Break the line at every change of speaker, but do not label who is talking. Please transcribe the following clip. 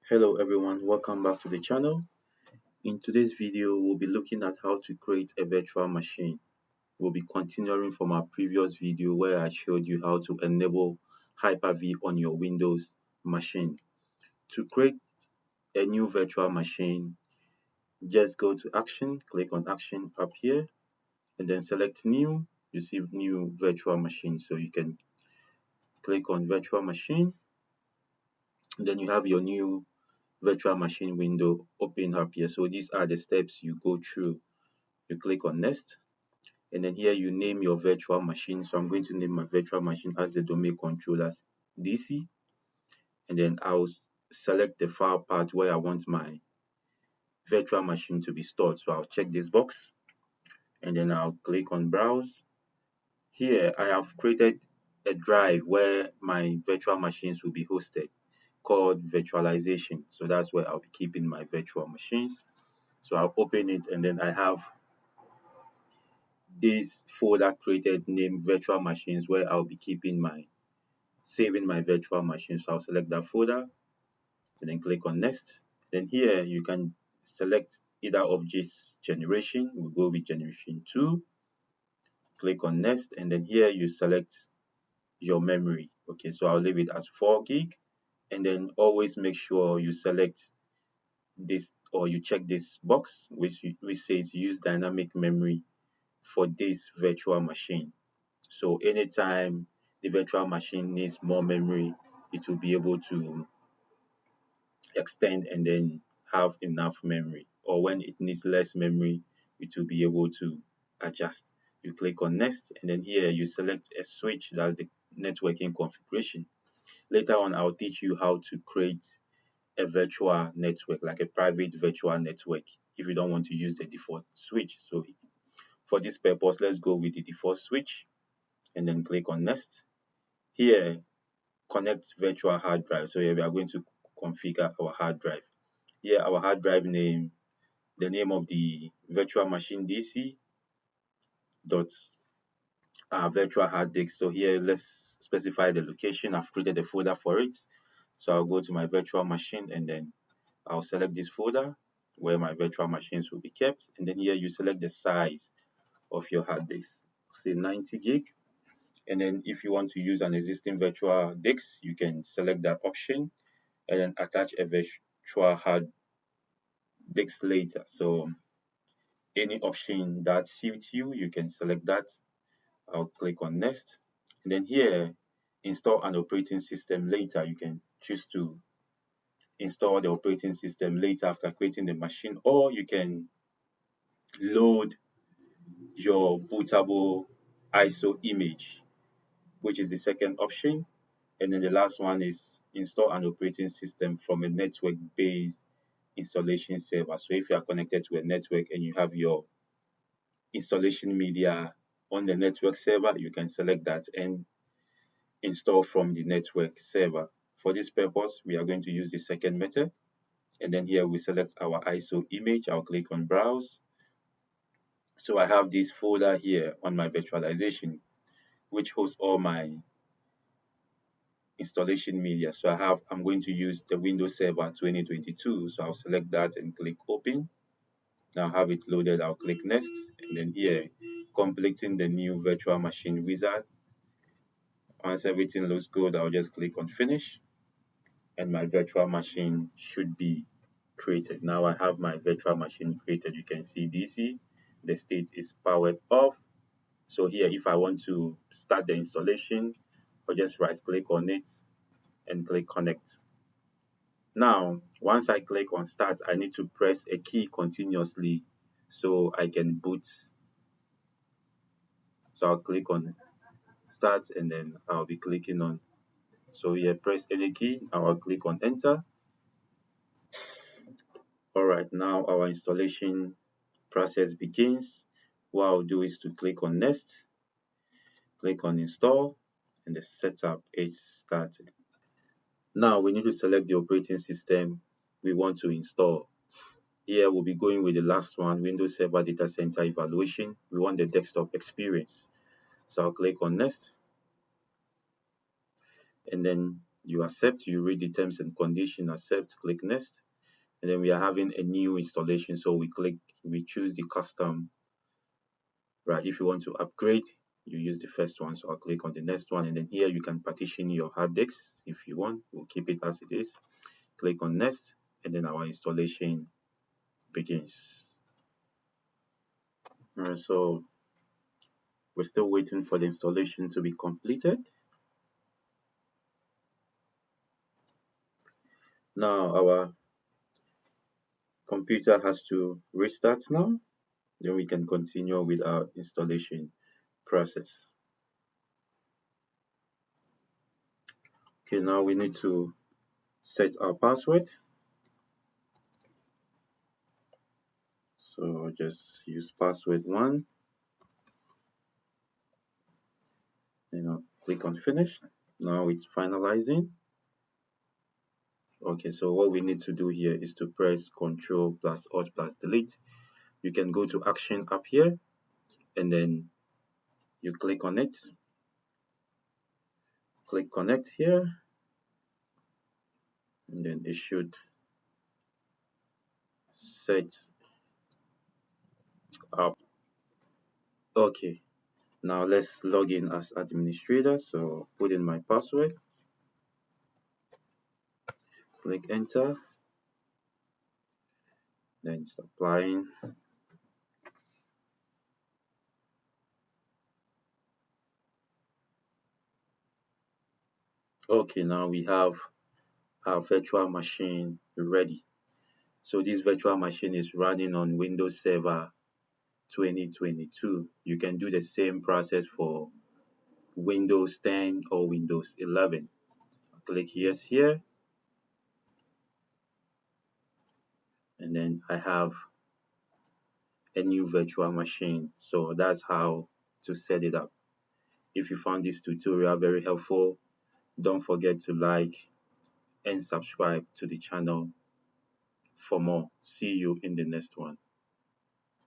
Hello everyone, welcome back to the channel. In today's video, we'll be looking at how to create a virtual machine. We'll be continuing from our previous video where I showed you how to enable Hyper-V on your Windows machine. To create a new virtual machine, just go to Action, click on Action up here, and then select New. You see New Virtual Machine, so you can click on Virtual Machine. Then you have your new virtual machine window open up here. So these are the steps you go through. You click on next, and then here you name your virtual machine. So I'm going to name my virtual machine as the domain controllers DC, and then I'll select the file path where I want my virtual machine to be stored. So I'll check this box, and then I'll click on browse. Here I have created a drive where my virtual machines will be hosted called virtualization. So that's where I'll be keeping my virtual machines. So I'll open it, and then I have this folder created named virtual machines where I'll be keeping my saving my virtual machine. So I'll select that folder and then click on next. Then here you can select either of this generation. We'll go with generation 2. Click on next, and then here you select your memory. Okay, so I'll leave it as 4 gig, and then always make sure you select this or you check this box which says use dynamic memory for this virtual machine. So anytime the virtual machine needs more memory, it will be able to extend and then have enough memory. Or when it needs less memory, it will be able to adjust. You click on next, and then here you select a switch, that's the networking configuration. Later on, I'll teach you how to create a virtual network, like a private virtual network, if you don't want to use the default switch. So for this purpose, let's go with the default switch and then click on next. Here, connect virtual hard drive. So here we are going to configure our hard drive. Here, our hard drive name, the name of the virtual machine DC dot virtual hard disk. So here, let's specify the location. I've created a folder for it. So I'll go to my virtual machine, and then I'll select this folder where my virtual machines will be kept. And then here you select the size of your hard disk, say 90 gig. And then if you want to use an existing virtual disk, you can select that option and then attach a virtual hard disk later. So any option that suits you, you can select that. I'll click on next. And then here, install an operating system later. You can choose to install the operating system later after creating the machine, or you can load your bootable ISO image, which is the second option. And then the last one is install an operating system from a network-based installation server. So if you are connected to a network and you have your installation media on the network server, you can select that and install from the network server. For this purpose, we are going to use the second method. And then here we select our ISO image. I'll click on browse. So I have this folder here on my virtualization, which hosts all my installation media. So I'm going to use the Windows Server 2022. So I'll select that and click open. Now have it loaded, I'll click next, and then here, completing the new virtual machine wizard. Once everything looks good, I'll just click on finish, and my virtual machine should be created. Now I have my virtual machine created. You can see DC, the state is powered off. So here, if I want to start the installation, I'll just right click on it and click connect. Now, once I click on start, I need to press a key continuously so I can boot. So I'll click on start, and then I'll be clicking on. So here, press any key. I'll click on enter. All right, now our installation process begins. What I'll do is to click on next, click on install, and the setup is starting. Now we need to select the operating system we want to install. Here we'll be going with the last one, Windows Server Data Center Evaluation. We want the desktop experience. So I'll click on next. And then You accept, you read the terms and condition, accept, click next, and then we are having a new installation. So we choose the custom, right? If you want to upgrade, you use the first one. So I'll click on the next one, and then here you can partition your hard disks if you want. We'll keep it as it is. Click on next, and then our installation begins. Alright, so we're still waiting for the installation to be completed. Now our computer has to restart now. Then we can continue with our installation process. Okay, now we need to set our password. So just use password 1, and I'll click on finish. Now it's finalizing. Okay, so what we need to do here is to press Ctrl plus Alt plus Delete. You can go to Action up here, and then you click on it. Click Connect here, and then it should set up. Okay, now let's log in as administrator. So put in my password, click enter, then it's applying. Okay, now we have our virtual machine ready. So this virtual machine is running on Windows Server 2022. You can do the same process for Windows 10 or Windows 11. Click yes here, and then I have a new virtual machine. So that's how to set it up. If you found this tutorial very helpful, don't forget to like and subscribe to the channel for more. See you in the next one.